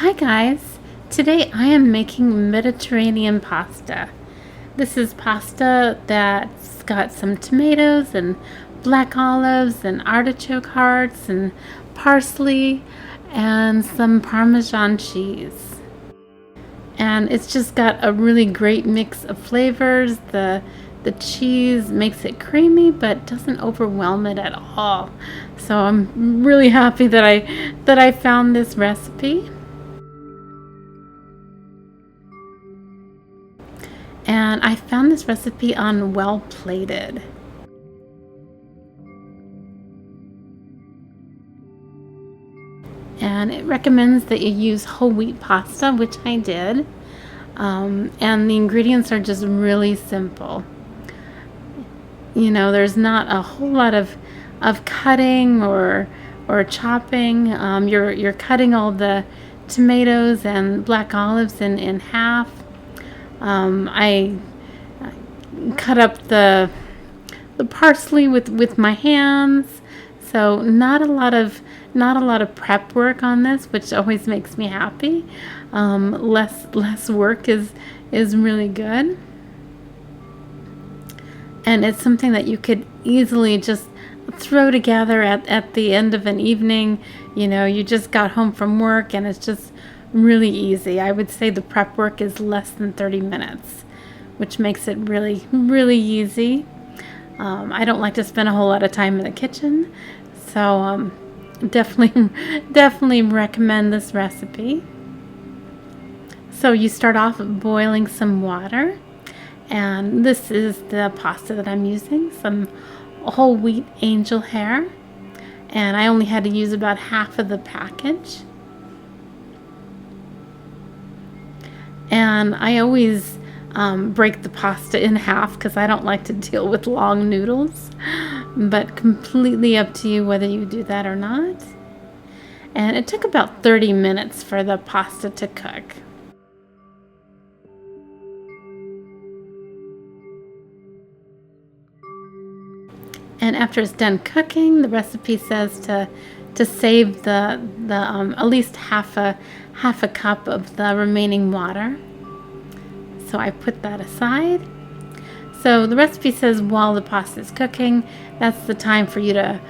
Hi guys! Today I am making Mediterranean pasta. This is pasta that's got some tomatoes and black olives and artichoke hearts and parsley and some Parmesan cheese. And it's just got a really great mix of flavors. The cheese makes it creamy but doesn't overwhelm it at all. So I'm really happy that I found this recipe. And I found this recipe on Well Plated. And it recommends that you use whole wheat pasta, which I did. And the ingredients are just really simple. You know, there's not a whole lot of cutting or chopping. You're cutting all the tomatoes and black olives in half. I cut up the parsley with my hands, so not a lot of prep work on this, which always makes me happy. Less work is really good, and it's something that you could easily just throw together at the end of an evening. You know, you just got home from work and it's just really easy. I would say the prep work is less than 30 minutes, which makes it really, really easy. I don't like to spend a whole lot of time in the kitchen, so definitely recommend this recipe. So you start off boiling some water, and this is the pasta that I'm using, some whole wheat angel hair, and I only had to use about half of the package. And I always break the pasta in half because I don't like to deal with long noodles, but completely up to you whether you do that or not. And it took about 30 minutes for the pasta to cook. And after it's done cooking, the recipe says to save the at least half a cup of the remaining water. So I put that aside. So the recipe says while the pasta is cooking, that's the time for you to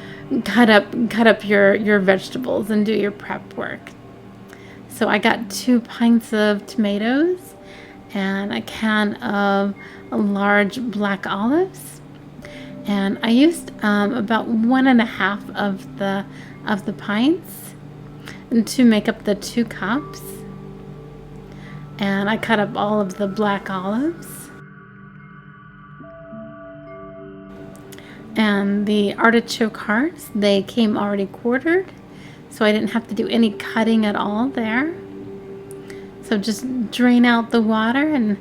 cut up your vegetables and do your prep work. So I got 2 pints of tomatoes and a can of large black olives, and I used about 1.5 of the pints to make up the 2 cups. And I cut up all of the black olives. And the artichoke hearts, they came already quartered, so I didn't have to do any cutting at all there. So just drain out the water, and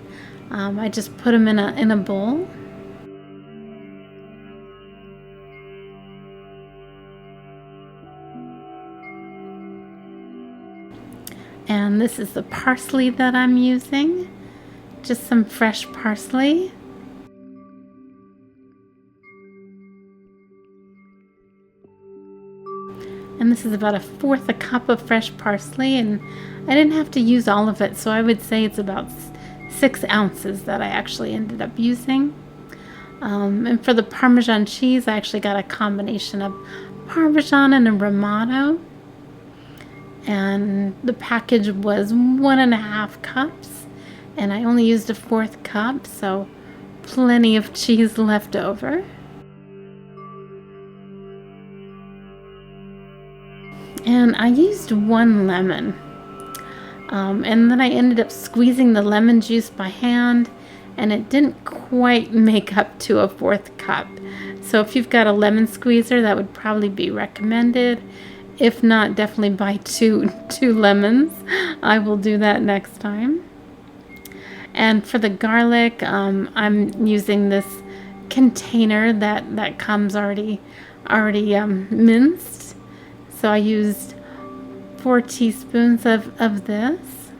I just put them in a bowl. And this is the parsley that I'm using, just some fresh parsley. And this is about 1/4 cup of fresh parsley, and I didn't have to use all of it, so I would say it's about 6 ounces that I actually ended up using. And for the Parmesan cheese, I actually got a combination of Parmesan and a Romano. And the package was 1.5 cups, and I only used 1/4 cup, so plenty of cheese left over. And I used 1 lemon, and then I ended up squeezing the lemon juice by hand, and it didn't quite make up to 1/4 cup. So if you've got a lemon squeezer, that would probably be recommended. If not, definitely buy two lemons. I will do that next time. And for the garlic, I'm using this container that comes already minced. So I used 4 teaspoons of this.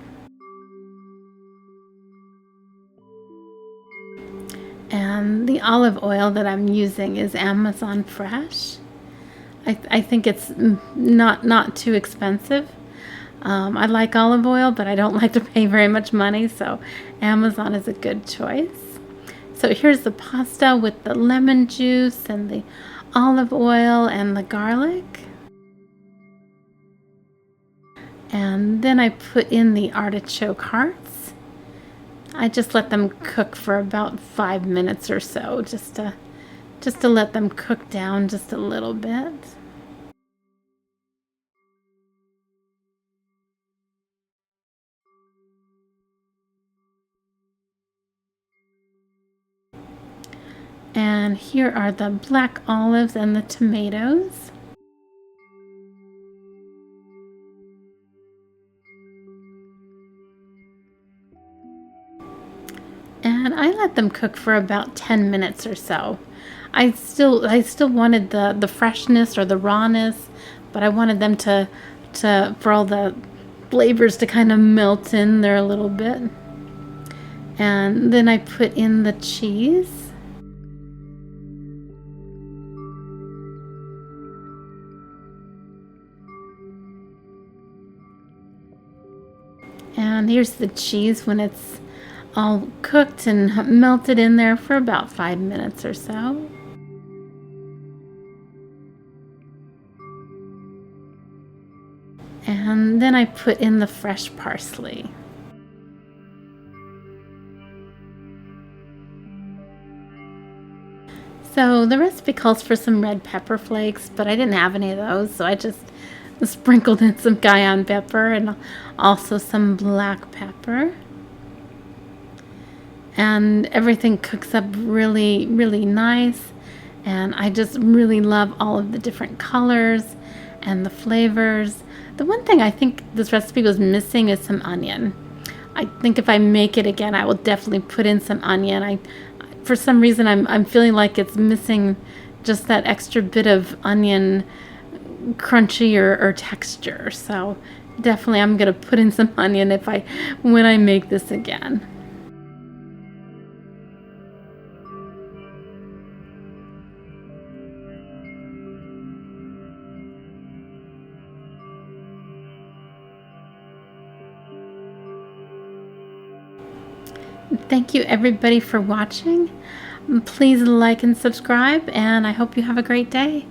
And the olive oil that I'm using is Amazon Fresh. I think it's not too expensive. I like olive oil, but I don't like to pay very much money, so Amazon is a good choice. So here's the pasta with the lemon juice and the olive oil and the garlic. And then I put in the artichoke hearts. I just let them cook for about 5 minutes or so, just to let them cook down just a little bit. And here are the black olives and the tomatoes. And I let them cook for about 10 minutes or so. I still wanted the freshness or the rawness, but I wanted them to for all the flavors to kind of melt in there a little bit. And then I put in the cheese. And here's the cheese when it's all cooked and melted in there for about 5 minutes or so. And then I put in the fresh parsley. So the recipe calls for some red pepper flakes, but I didn't have any of those, so I just sprinkled in some cayenne pepper and also some black pepper. And everything cooks up really, really nice. And I just really love all of the different colors and the flavors. The one thing I think this recipe was missing is some onion. I think if I make it again, I will definitely put in some onion. For some reason, I'm feeling like it's missing just that extra bit of onion crunchy or texture. So definitely, I'm gonna put in some onion when I make this again. Thank you everybody for watching. Please like and subscribe, and I hope you have a great day.